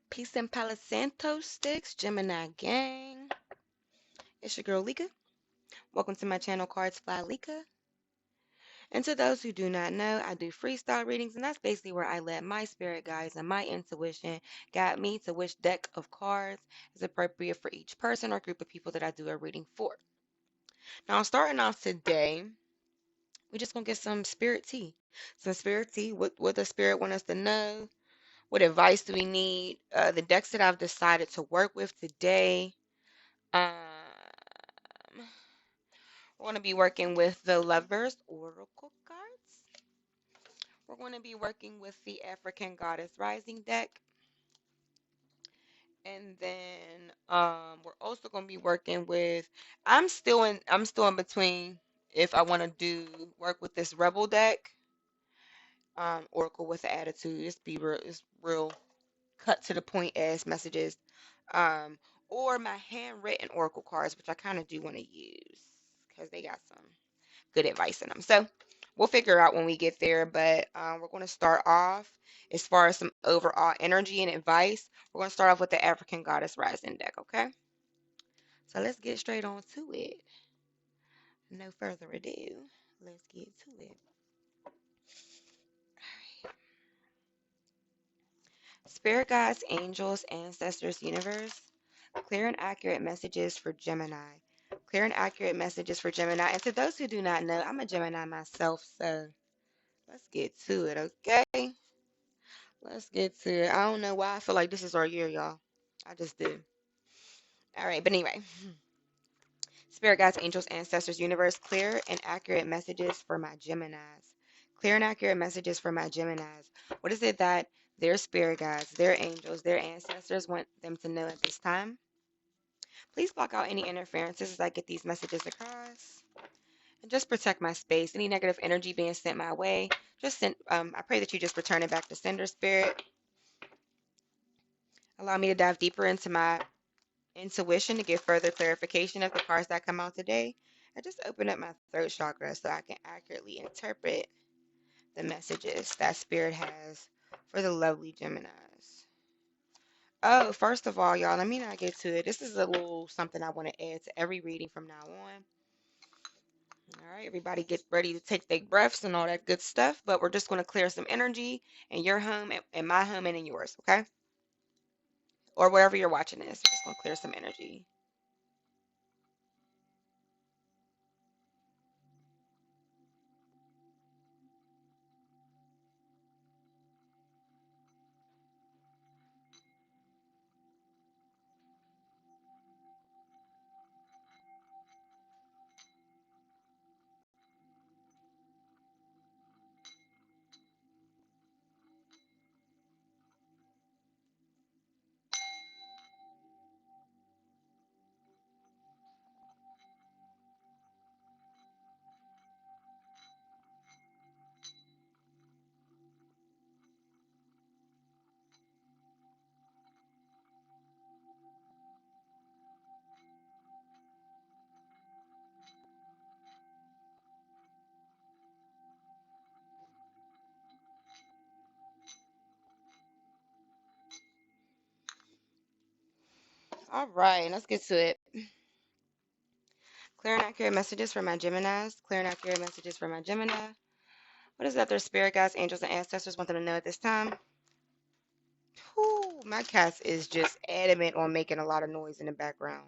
Peace and Palo Santo sticks, Gemini gang. It's your girl Lika. Welcome to my channel, Cards Fly Lika. And to those who do not know, I do freestyle readings, and that's basically where I let my spirit guides and my intuition guide me to which deck of cards is appropriate for each person or group of people that I do a reading for. Now, starting off today, we're just gonna get some spirit tea. Some spirit tea. What does spirit want us to know? What advice do we need? The decks that I've decided to work with today. Um, we're going to be working with the Lovers Oracle cards. We're going to be working with the African Goddess Rising deck. And then we're also going to be working with I'm still in between if I want to do work with this Rebel deck. Oracle with the attitude. It's real cut to the point as messages. Um, or my handwritten Oracle cards, which I kind of do want to use because they got some good advice in them. So we'll figure out when we get there, but we're going to start off as far as some overall energy and advice. We're going to start off with the African Goddess Rising deck, okay? So let's get straight on to it. No further ado, let's get to it. Spirit guides, angels, ancestors, universe, clear and accurate messages for Gemini. Clear and accurate messages for Gemini. And to those who do not know, I'm a Gemini myself, so let's get to it, okay? Let's get to it. I don't know why I feel like this is our year, y'all. I just do. All right, but anyway. Spirit guides, angels, ancestors, universe, clear and accurate messages for my Geminis. Clear and accurate messages for my Geminis. What is it that their spirit guides, their angels, their ancestors want them to know at this time? Please block out any interferences as I get these messages across. And just protect my space. Any negative energy being sent my way, just send. I pray that you just return it back to sender spirit. Allow me to dive deeper into my intuition to get further clarification of the cards that come out today. I just open up my throat chakra so I can accurately interpret the messages that Spirit has for the lovely Geminis. Oh, first of all, y'all, let me not get to it. This is a little something I want to add to every reading from now on. All right, everybody get ready to take their breaths and all that good stuff, but we're just going to clear some energy in your home, in my home, and in yours, okay? Or wherever you're watching this. We're just going to clear some energy. All right, let's get to it. Clear and accurate messages for my Geminis. Clear and accurate messages for my Gemini. What is that their spirit guides, angels, and ancestors want them to know at this time? Whew, my cat is just adamant on making a lot of noise in the background.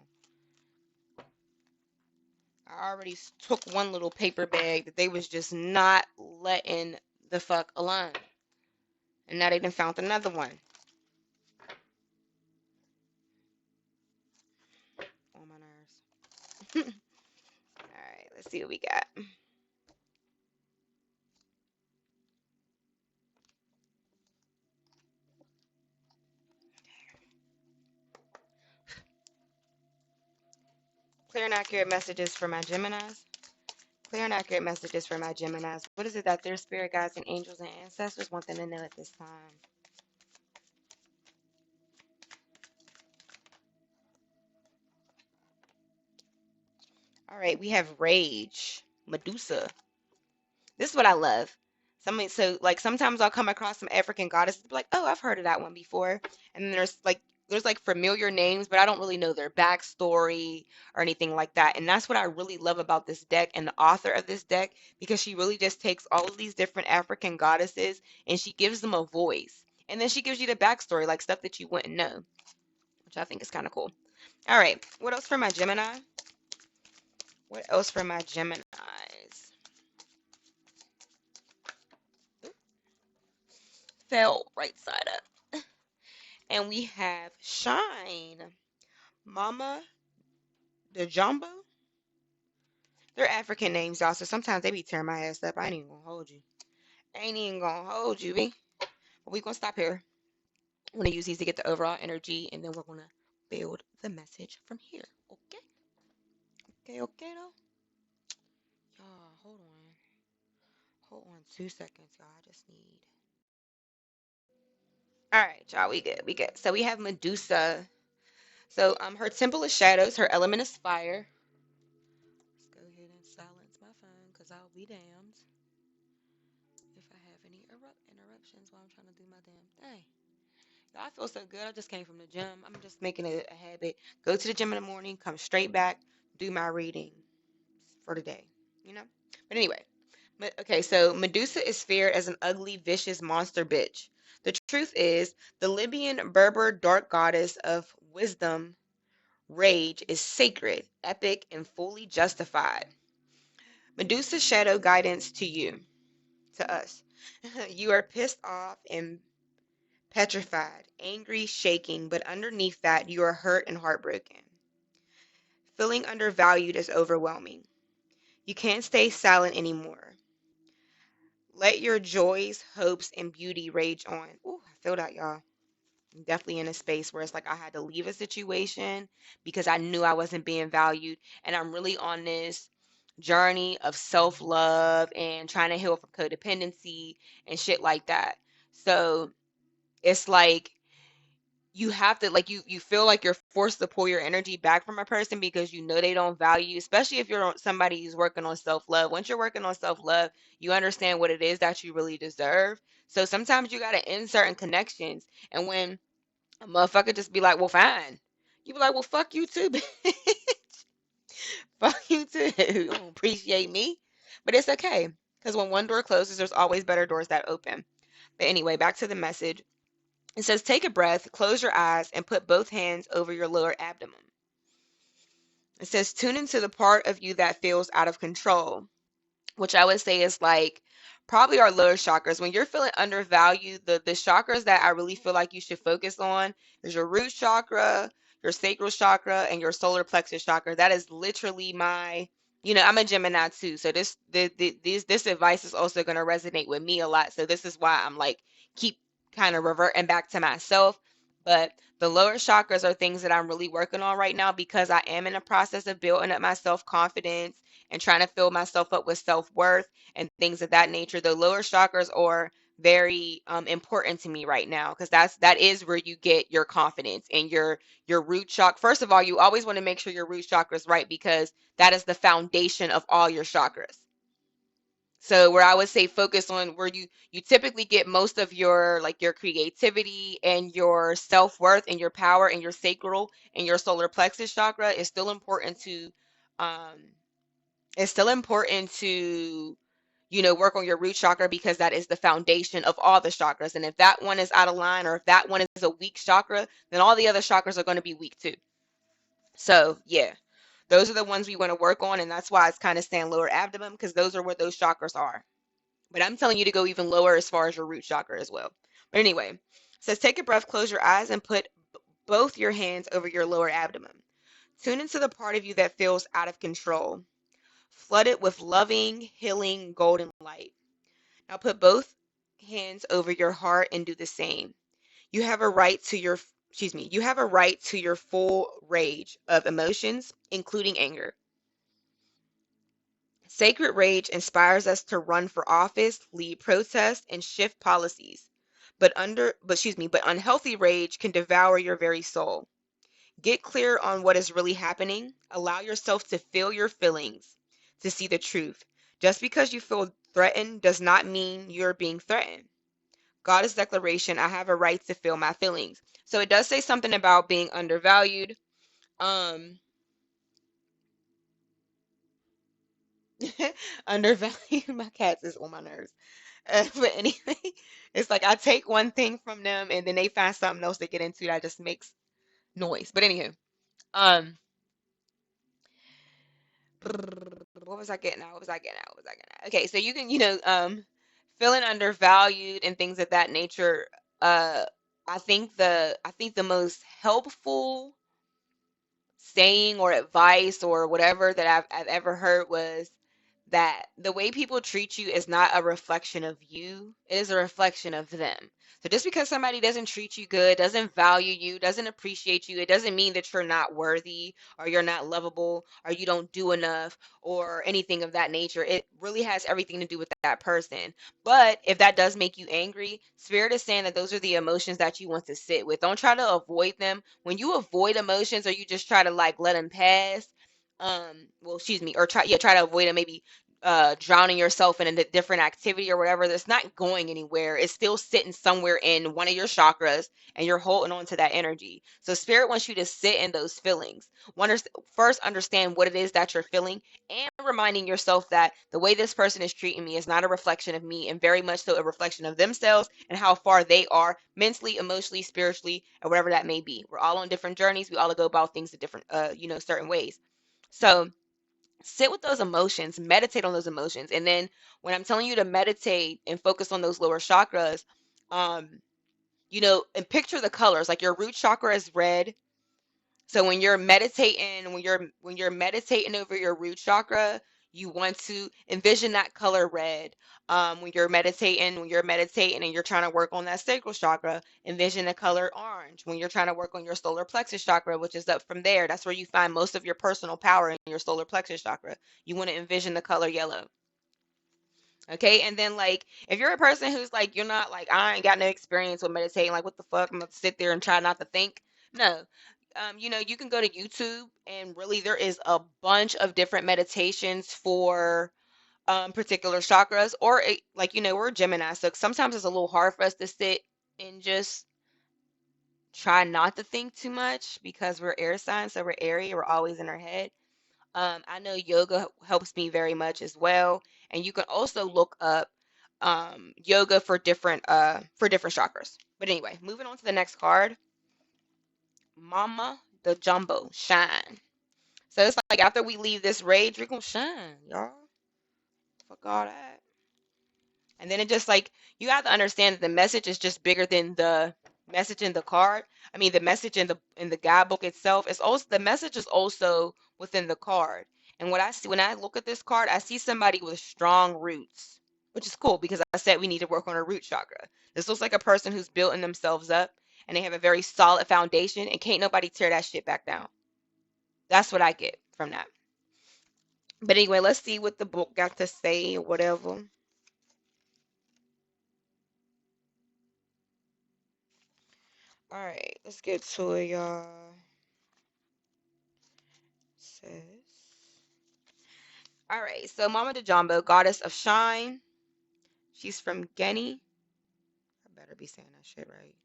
I already took one little paper bag that they was just not letting the fuck alone. And now they done found another one. On my nerves. Alright, let's see what we got. Clear and accurate messages for my Geminis. Clear and accurate messages for my Geminis. What is it that their spirit guides and angels and ancestors want them to know at this time? All right, we have Rage, Medusa. This is what I love. Sometimes I'll come across some African goddesses, be like, oh, I've heard of that one before. And then there's familiar names, but I don't really know their backstory or anything like that. And that's what I really love about this deck and the author of this deck, because she really just takes all of these different African goddesses and she gives them a voice. And then she gives you the backstory, like stuff that you wouldn't know, which I think is kind of cool. All right, what else for my Gemini? What else for my Geminis? Fell right side up. And we have Shine, Mama the Jumbo. They're African names, y'all, so sometimes they be tearing my ass up. I ain't even gonna hold you. Ain't even gonna hold you, B. But we gonna stop here. I'm gonna use these to get the overall energy, and then we're gonna build the message from here. Okay? Okay, though? Y'all, hold on. Hold on 2 seconds, y'all. I just need. Alright, y'all, we good. So we have Medusa. So her temple is shadows, her element is fire. Let's go ahead and silence my phone, because I'll be damned if I have any interruptions while I'm trying to do my damn thing. I feel so good. I just came from the gym. I'm just making it a habit. Go to the gym in the morning, come straight back, do my reading for the day, you know? But anyway, okay, so Medusa is feared as an ugly, vicious monster bitch. The truth is, the Libyan Berber dark goddess of wisdom, rage is sacred, epic, and fully justified. Medusa's shadow guidance to you, to us. You are pissed off and petrified, angry, shaking, but underneath that, you are hurt and heartbroken. Feeling undervalued is overwhelming. You can't stay silent anymore. Let your joys, hopes, and beauty rage on. Ooh, I feel that, y'all. I'm definitely in a space where it's like I had to leave a situation because I knew I wasn't being valued. And I'm really on this journey of self love and trying to heal from codependency and shit like that. So it's like you have to you feel like you're forced to pull your energy back from a person because you know they don't value you, especially if you're somebody who's working on self-love. Once you're working on self-love, you understand what it is that you really deserve. So sometimes you got to end certain connections, and when a motherfucker just be like, well, fine, you be like, well, fuck you too, bitch. Fuck you too. You don't appreciate me, but it's okay, because when one door closes, there's always better doors that open. But anyway, back to the message. It says, take a breath, close your eyes, and put both hands over your lower abdomen. It says, tune into the part of you that feels out of control, which I would say is like probably our lower chakras. When you're feeling undervalued, the chakras that I really feel like you should focus on is your root chakra, your sacral chakra, and your solar plexus chakra. That is literally I'm a Gemini too. So this advice is also going to resonate with me a lot. So this is why I'm like keep kind of reverting back to myself. But the lower chakras are things that I'm really working on right now because I am in a process of building up my self-confidence and trying to fill myself up with self-worth and things of that nature. The lower chakras are very important to me right now because that is where you get your confidence and your root chakra. First of all, you always want to make sure your root chakra is right because that is the foundation of all your chakras. So where I would say focus on where you typically get most of your creativity and your self-worth and your power and your sacral and your solar plexus chakra is still important to um work on your root chakra because that is the foundation of all the chakras. And if that one is out of line or if that one is a weak chakra, then all the other chakras are going to be weak too. So yeah, those are the ones we want to work on. And that's why it's kind of saying lower abdomen because those are where those chakras are. But I'm telling you to go even lower as far as your root chakra as well. But anyway, it says take a breath, close your eyes, and put both your hands over your lower abdomen. Tune into the part of you that feels out of control. Flood it with loving, healing, golden light. Now put both hands over your heart and do the same. You have a right to you have a right to your full range of emotions, including anger. Sacred rage inspires us to run for office, lead protests, and shift policies. But unhealthy rage can devour your very soul. Get clear on what is really happening. Allow yourself to feel your feelings, to see the truth. Just because you feel Threatened does not mean you're being threatened. Goddess declaration, I have a right to feel my feelings. So it does say something about being undervalued. Um, undervalued. My cats is on my nerves. But anyway, it's like I take one thing from them and then they find something else to get into that just makes noise. But anywho, um, what was I getting at? What was I getting at? What was I getting at? Okay, so you can, feeling undervalued and things of that nature. Uh, I think the most helpful saying or advice or whatever that I've ever heard was that the way people treat you is not a reflection of you, it is a reflection of them. So just because somebody doesn't treat you good, doesn't value you, doesn't appreciate you, it doesn't mean that you're not worthy or you're not lovable or you don't do enough or anything of that nature. It really has everything to do with that person. But if that does make you angry, Spirit is saying that those are the emotions that you want to sit with. Don't try to avoid them. When you avoid emotions or you just try to like let them pass, well, excuse me, or try to avoid them, maybe drowning yourself in a different activity or whatever, that's not going anywhere. It's still sitting somewhere in one of your chakras and you're holding on to that energy. So spirit wants you to sit in those feelings. First understand what it is that you're feeling and reminding yourself that the way this person is treating me is not a reflection of me and very much so a reflection of themselves and how far they are mentally, emotionally, spiritually, or whatever that may be. We're all on different journeys. We all go about things in different, certain ways. So sit with those emotions, meditate on those emotions. And then when I'm telling you to meditate and focus on those lower chakras, um, and picture the colors. Like your root chakra is red. So when you're meditating over your root chakra, you want to envision that color red. When you're meditating and you're trying to work on that sacral chakra, envision the color orange. When you're trying to work on your solar plexus chakra, which is up from there, that's where you find most of your personal power in your solar plexus chakra. You want to envision the color yellow. Okay, and then like if you're a person who's like you're not like I ain't got no experience with meditating, like what the fuck, I'm gonna sit there and try not to think. No, you can go to YouTube and really there is a bunch of different meditations for particular chakras, or like we're Gemini, so sometimes it's a little hard for us to sit and just try not to think too much because we're air signs, so we're airy, we're always in our head. I know yoga helps me very much as well, and you can also look up yoga for different chakras. But anyway, moving on to the next card, Mama the Jumbo Shine. So it's like after we leave this rage, we're gonna shine, y'all. Fuck all that. And then it just like you have to understand that the message is just bigger than the message in the card. I mean, the message in the guidebook itself is also the message is also within the card. And what I see when I look at this card, I see somebody with strong roots, which is cool because I said we need to work on our root chakra. This looks like a person who's building themselves up and they have a very solid foundation and can't nobody tear that shit back down. That's what I get from that. But anyway, let's see what the book got to say or whatever. All right, let's get to it, y'all. Says, all right, so Mama de Jumbo, goddess of shine. She's from Guinea. I better be saying that shit right.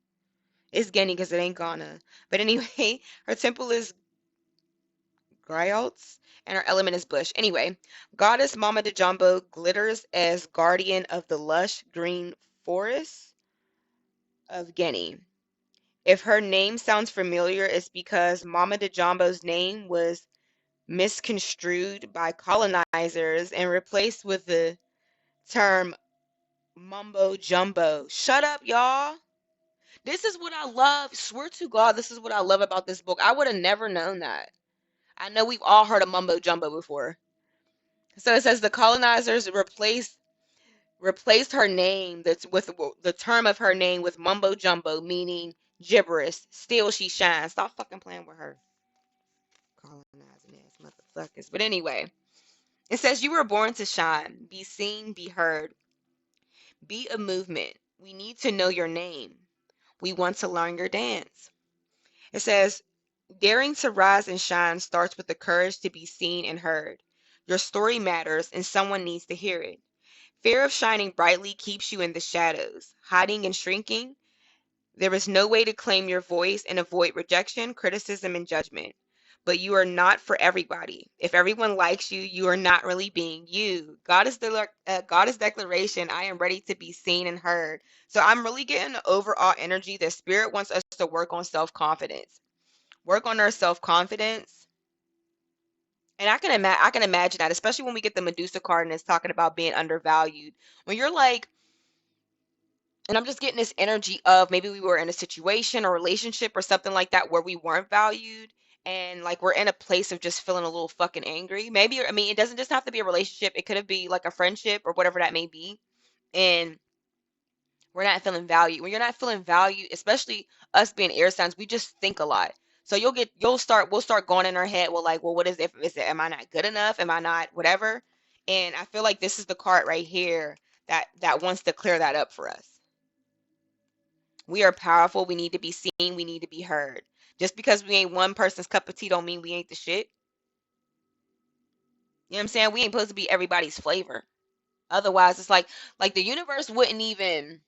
It's Guinea because it ain't Ghana. But anyway, her temple is Griots and her element is bush. Anyway, goddess Mama de Jumbo glitters as guardian of the lush green forests of Guinea. If her name sounds familiar, it's because Mama de Jumbo's name was misconstrued by colonizers and replaced with the term mumbo jumbo. Shut up, y'all. This is what I love. Swear to God, this is what I love about this book. I would have never known that. I know we've all heard of mumbo jumbo before. So it says the colonizers replaced her name that's with the term of her name with mumbo jumbo, meaning gibberish. Still she shines. Stop fucking playing with her. Colonizing ass motherfuckers. But anyway, it says you were born to shine, be seen, be heard, be a movement. We need to know your name. We want to learn your dance. It says, daring to rise and shine starts with the courage to be seen and heard. Your story matters and someone needs to hear it. Fear of shining brightly keeps you in the shadows, hiding and shrinking. There is no way to claim your voice and avoid rejection, criticism, and judgment. But you are not for everybody. If everyone likes you, you are not really being you. Goddess declaration. I am ready to be seen and heard. So I'm really getting the overall energy that Spirit wants us to work on self-confidence. Work on our self-confidence. And I can imagine that, especially when we get the Medusa card and it's talking about being undervalued. When you're like, and I'm just getting this energy of maybe we were in a situation or relationship or something like that where we weren't valued, and like we're in a place of just feeling a little fucking angry. Maybe, I mean, it doesn't just have to be a relationship. It could be like a friendship or whatever that may be. And we're not feeling valued. When you're not feeling valued, especially us being air signs, we just think a lot. So we'll start going in our head, well, like, well, what is it, am I not good enough? Am I not whatever? And I feel like this is the card right here that wants to clear that up for us. We are powerful. We need to be seen. We need to be heard. Just because we ain't one person's cup of tea don't mean we ain't the shit. You know what I'm saying? We ain't supposed to be everybody's flavor. Otherwise, it's like the universe wouldn't even,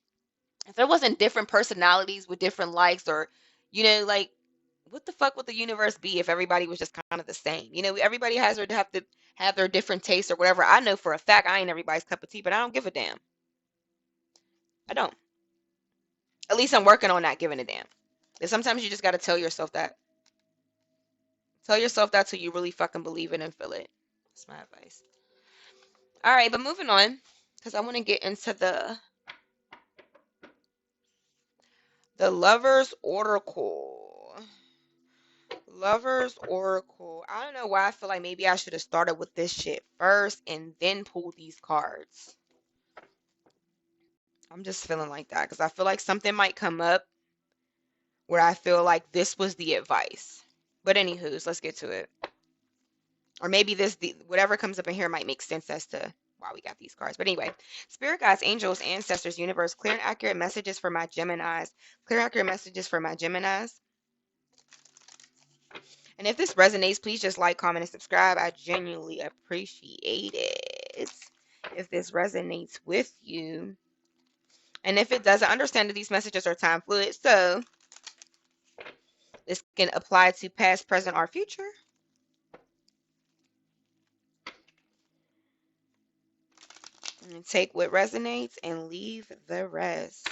if there wasn't different personalities with different likes, or like, what the fuck would the universe be if everybody was just kind of the same? Everybody have to have their different tastes or whatever. I know for a fact I ain't everybody's cup of tea, but I don't give a damn. I don't. At least I'm working on not giving a damn. And sometimes you just got to tell yourself that. Tell yourself that till you really fucking believe it and feel it. That's my advice. All right, but moving on, because I want to get into the Lover's Oracle. Lover's Oracle. I don't know why I feel like maybe I should have started with this shit first and then pulled these cards. I'm just feeling like that because I feel like something might come up where I feel like this was the advice. But anywho's, let's get to it. Or maybe whatever comes up in here might make sense as to why we got these cards. But anyway, spirit guides, angels, ancestors, universe, clear and accurate messages for my Geminis. Clear and accurate messages for my Geminis. And if this resonates, please just like, comment, and subscribe. I genuinely appreciate it. If this resonates with you. And if it doesn't, understand that these messages are time fluid. So this can apply to past, present, or future. And take what resonates and leave the rest.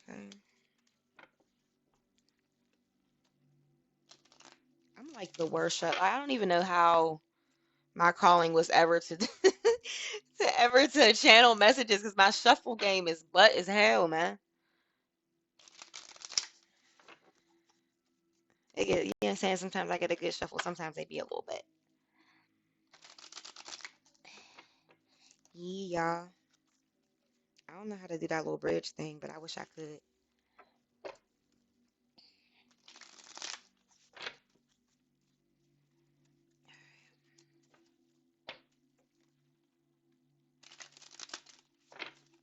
Okay. I'm like the worst. I don't even know how my calling was ever to to channel messages because my shuffle game is butt as hell, man. You know what I'm saying? Sometimes I get a good shuffle. Sometimes they be a little bit. Yeah. I don't know how to do that little bridge thing, but I wish I could.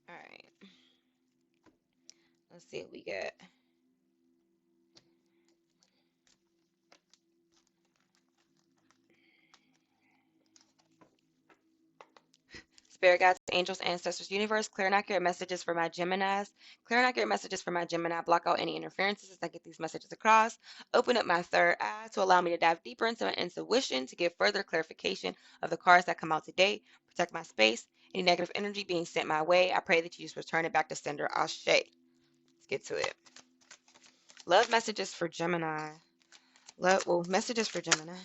All right. Let's see what we get. Spirit guides, angels, ancestors, universe, clear and accurate messages for my Geminis. Clear and accurate messages for my Gemini. Block out any interferences as I get these messages across. Open up my third eye to allow me to dive deeper into my intuition to give further clarification of the cards that come out today. Protect my space. Any negative energy being sent my way, I pray that you just return it back to sender. Ashe. Let's get to it. Love messages for Gemini. Messages for Gemini.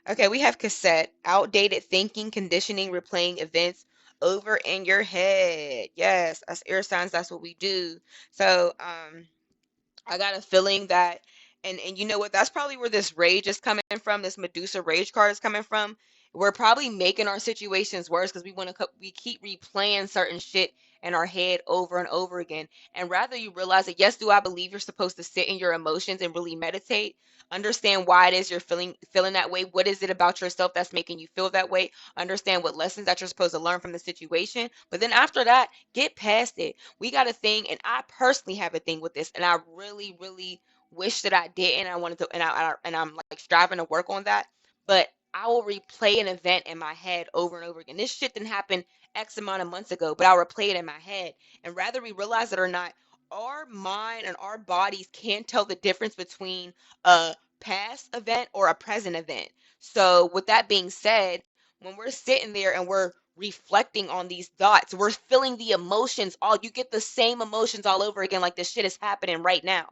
Okay, we have cassette, outdated thinking, conditioning, replaying events over in your head. Yes, as air signs, that's what we do. So, I got a feeling that, and you know what? That's probably where this rage is coming from. This Medusa rage card is coming from. We're probably making our situations worse because we keep replaying certain shit in our head over and over again. And rather you realize that, yes, do I believe you're supposed to sit in your emotions and really meditate, understand why it is you're feeling that way. What is it about yourself that's making you feel that way? Understand what lessons that you're supposed to learn from the situation. But then after that, get past it. We got a thing, and I personally have a thing with this, and I really wish that I didn't. I wanted to, and I'm like striving to work on that. But I will replay an event in my head over and over again. This shit didn't happen X amount of months ago, but I'll replay it in my head. And whether we realize it or not, our mind and our bodies can't tell the difference between a past event or a present event. So, with that being said, when we're sitting there and we're reflecting on these thoughts, we're feeling the emotions all you get the same emotions all over again, like this shit is happening right now.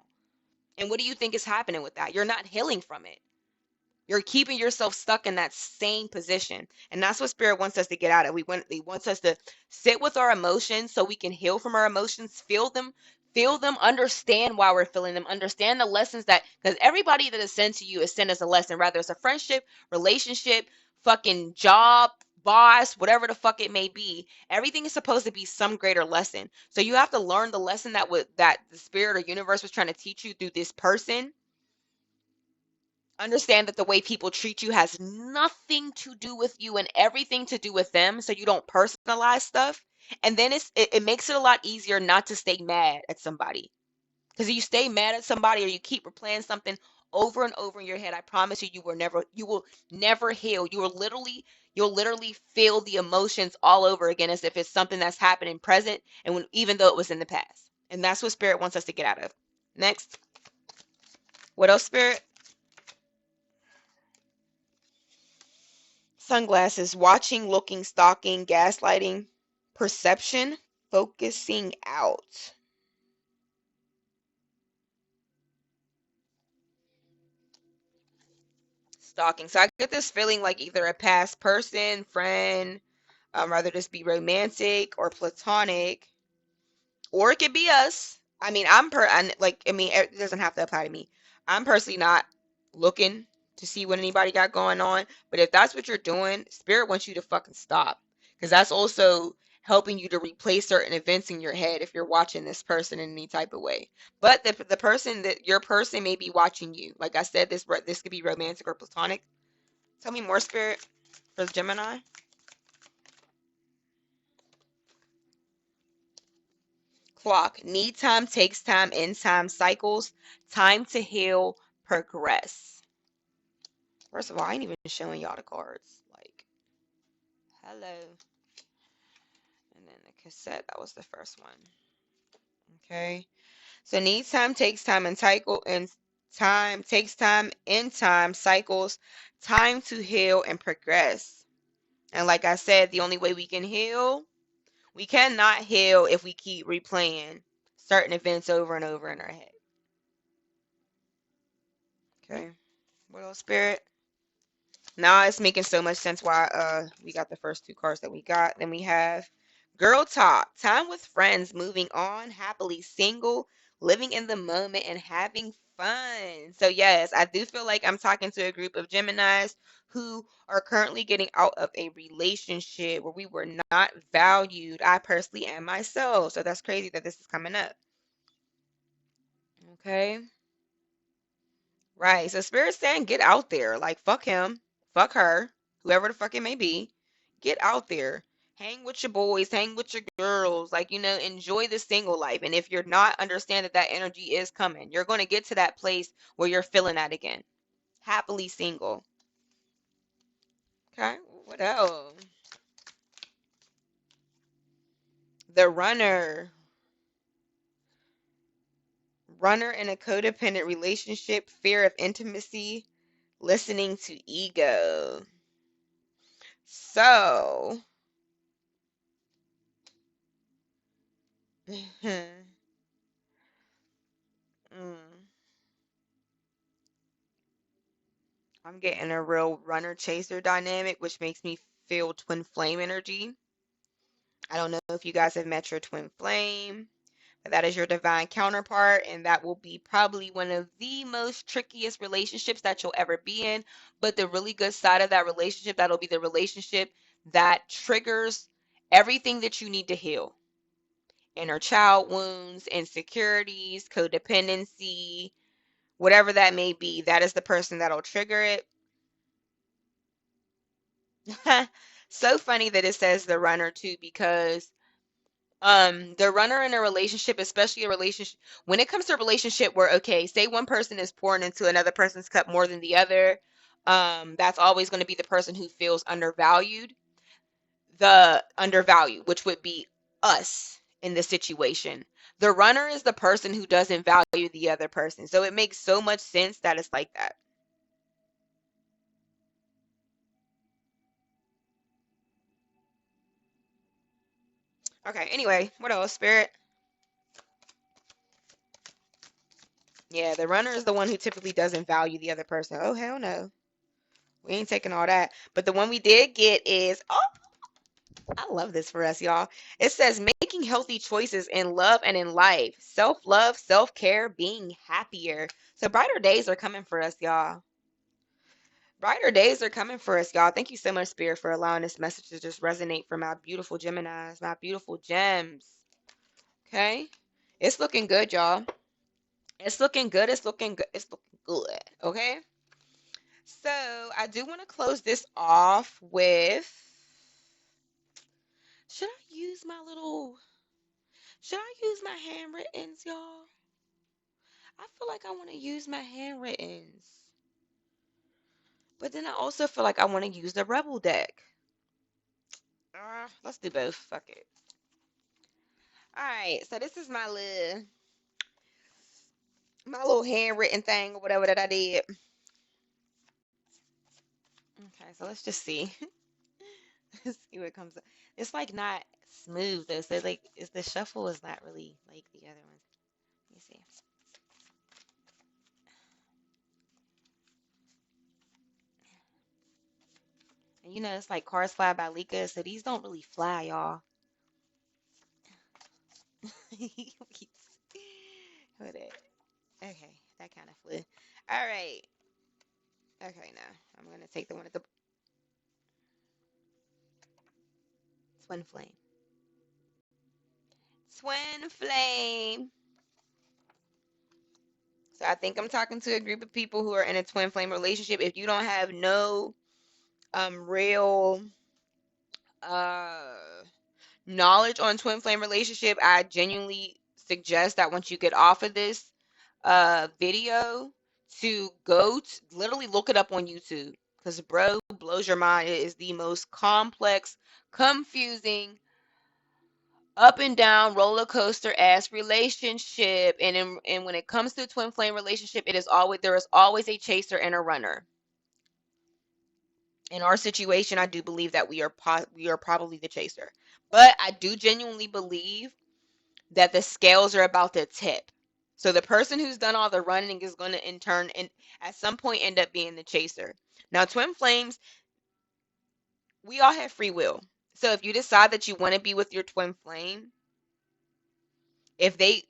And what do you think is happening with that? You're not healing from it. You're keeping yourself stuck in that same position. And that's what spirit wants us to get out of. He wants us to sit with our emotions so we can heal from our emotions, feel them, understand why we're feeling them, understand the lessons that, because everybody that is sent to you is sent as a lesson, rather it's a friendship, relationship, fucking job, boss, whatever the fuck it may be. Everything is supposed to be some greater lesson. So you have to learn the lesson that the spirit or universe was trying to teach you through this person. Understand that the way people treat you has nothing to do with you and everything to do with them, so you don't personalize stuff. And then it makes it a lot easier not to stay mad at somebody, because if you stay mad at somebody or you keep replaying something over and over in your head, I promise you, you will never heal. You'll literally feel the emotions all over again as if it's something that's happening present, and even though it was in the past. And that's what spirit wants us to get out of. Next. What else, spirit? Sunglasses, watching, looking, stalking, gaslighting, perception, focusing out. Stalking. So I get this feeling like either a past person, friend, rather this be romantic or platonic, or it could be us. I mean, it doesn't have to apply to me. I'm personally not looking to see what anybody got going on, but if that's what you're doing, spirit wants you to fucking stop, because that's also helping you to replay certain events in your head if you're watching this person in any type of way. But the person that your person may be watching you. Like I said, this could be romantic or platonic. Tell me more, spirit, for Gemini. Clock. Need time, takes time, end time, cycles, time to heal, progress. First of all, I ain't even showing y'all the cards. Like, hello. And then the cassette, that was the first one. Okay. So need time, takes time, and cycle, and time, takes time, end time, cycles, time to heal and progress. And like I said, the only way we cannot heal if we keep replaying certain events over and over in our head. Okay. What else, spirit? Now it's making so much sense why we got the first two cards that we got. Then we have girl talk, time with friends, moving on, happily single, living in the moment, and having fun. So yes, I do feel like I'm talking to a group of Geminis who are currently getting out of a relationship where we were not valued. I personally am myself. So that's crazy that this is coming up. Okay. Right. So Spirit's saying get out there. Like fuck him, fuck her, whoever the fuck it may be. Get out there. Hang with your boys, hang with your girls. Like, enjoy the single life. And if you're not, understand that that energy is coming. You're going to get to that place where you're feeling that again. Happily single. Okay. What else? The runner. Runner in a codependent relationship, fear of intimacy, listening to ego. So, Mm, I'm getting a real runner chaser dynamic, which makes me feel twin flame energy. I don't know if you guys have met your twin flame, but that is your divine counterpart, and that will be probably one of the most trickiest relationships that you'll ever be in. But the really good side of that relationship, that'll be the relationship that triggers everything that you need to heal. Inner child wounds, insecurities, codependency, whatever that may be, that is the person that'll trigger it. So funny that it says the runner too, because the runner in a relationship, especially a relationship, when it comes to a relationship where, okay, say one person is pouring into another person's cup more than the other, That's always going to be the person who feels undervalued, the undervalued, which would be us in this situation. The runner is the person who doesn't value the other person. So it makes so much sense that it's like that. Okay, anyway, what else, Spirit? Yeah, the runner is the one who typically doesn't value the other person. Oh, hell no. We ain't taking all that. But the one we did get is, oh, I love this for us, y'all. It says making healthy choices in love and in life. Self-love, self-care, being happier. So brighter days are coming for us, y'all. Brighter days are coming for us, y'all. Thank you so much, Spirit, for allowing this message to just resonate for my beautiful Geminis, my beautiful gems. Okay? It's looking good, y'all. It's looking good. It's looking good. It's looking good. Okay? So I do want to close this off with, should I use my little, should I use my handwrittens, y'all? I feel like I want to use my handwrittens. But then I also feel like I want to use the Rebel deck. Let's do both. Fuck it. All right. So this is my little handwritten thing or whatever that I did. Okay. So let's just see. Let's see what comes up. It's like not smooth though. So like, is the shuffle is not really like the other ones. Let me see. And you know, it's like Cars Fly by Lika, so these don't really fly, y'all. Hold it. Okay, that kind of flew. All right. Okay, now I'm gonna take the one at the Twin Flame. Twin Flame. So I think I'm talking to a group of people who are in a twin flame relationship. If you don't have no real uh knowledge on twin flame relationship, I genuinely suggest that once you get off of this video to literally look it up on YouTube, because bro blows your mind. It is the most complex, confusing, up and down roller coaster ass relationship. And when it comes to a twin flame relationship, there is always a chaser and a runner. In our situation, I do believe that we are probably the chaser, but I do genuinely believe that the scales are about to tip. So the person who's done all the running is going to in turn and at some point end up being the chaser. Now, twin flames, we all have free will. So if you decide that you want to be with your twin flame, if they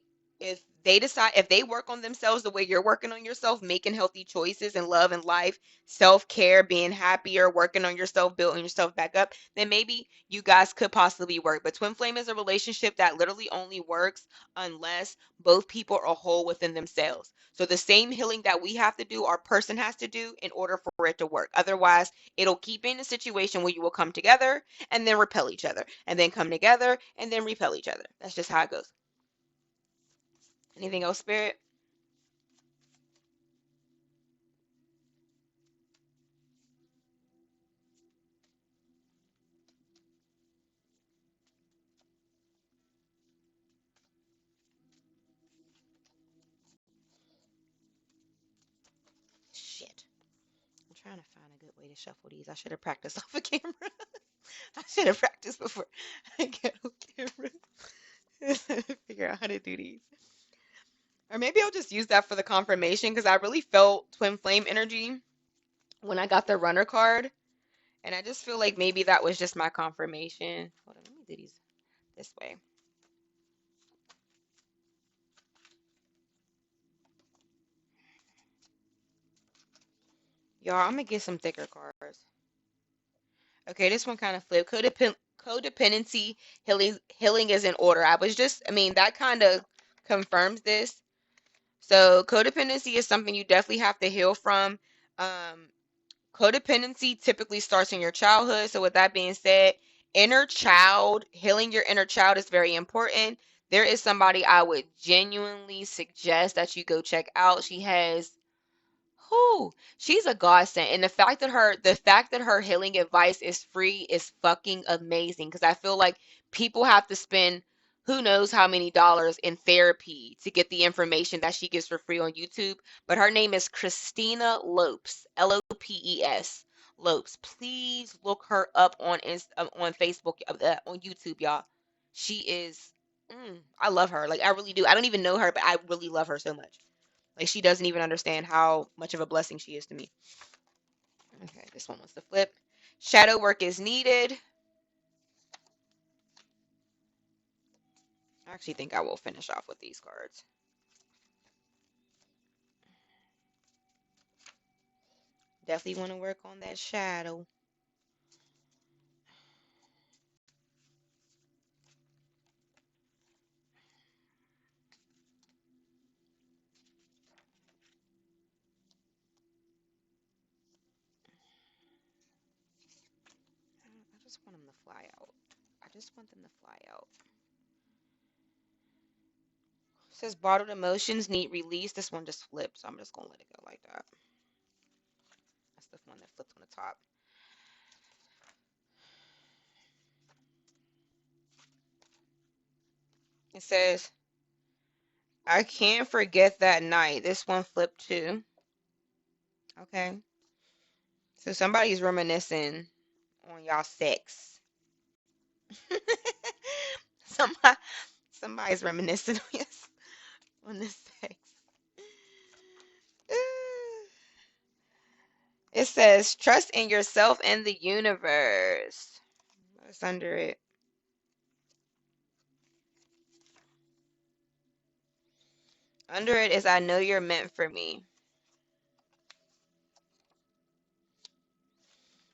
if they work on themselves the way you're working on yourself, making healthy choices in love and life, self-care, being happier, working on yourself, building yourself back up, then maybe you guys could possibly work. But twin flame is a relationship that literally only works unless both people are whole within themselves. So the same healing that we have to do, our person has to do in order for it to work. Otherwise, it'll keep in a situation where you will come together and then repel each other, and then come together and then repel each other. That's just how it goes. Anything else, Spirit? Shit. I'm trying to find a good way to shuffle these. I should have practiced off of camera. I should have practiced before I get on camera. Figure out how to do these. Or maybe I'll just use that for the confirmation because I really felt twin flame energy when I got the runner card. And I just feel like maybe that was just my confirmation. Hold on, let me do these this way. Y'all, I'm gonna get some thicker cards. Okay, this one kind of flipped. Codependency healing is in order. I mean, that kind of confirms this. So codependency is something you definitely have to heal from. Um, Codependency typically starts in your childhood. So with that being said, healing your inner child is very important. There is somebody I would genuinely suggest that you go check out. She has, Who? She's a godsend. And the fact that her healing advice is free is fucking amazing. Because I feel like people have to spend who knows how many dollars in therapy to get the information that she gives for free on YouTube. But her name is Christina Lopes, Lopes. Lopes. Please look her up on Facebook, on YouTube, y'all. She is. I love her. Like I really do. I don't even know her, but I really love her so much. Like she doesn't even understand how much of a blessing she is to me. Okay, this one wants to flip. Shadow work is needed. I actually think I will finish off with these cards. Definitely want to work on that shadow. I just want them to fly out. I just want them to fly out. It says bottled emotions need release. This one just flipped, so I'm just gonna let it go like that. That's the one that flipped on the top. It says I can't forget that night. This one flipped too. Okay. So somebody's reminiscing on y'all sex. Somebody, somebody's reminiscing on this sex. It says trust in yourself and the universe. What's under it? Under it is I know you're meant for me.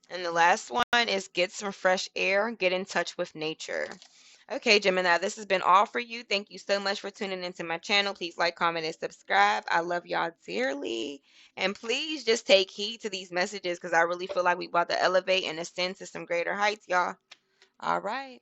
And the last one is get some fresh air, get in touch with nature. Okay, Gemini, this has been all for you. Thank you so much for tuning into my channel. Please like, comment, and subscribe. I love y'all dearly. And please just take heed to these messages because I really feel like we about to elevate and ascend to some greater heights, y'all. All right.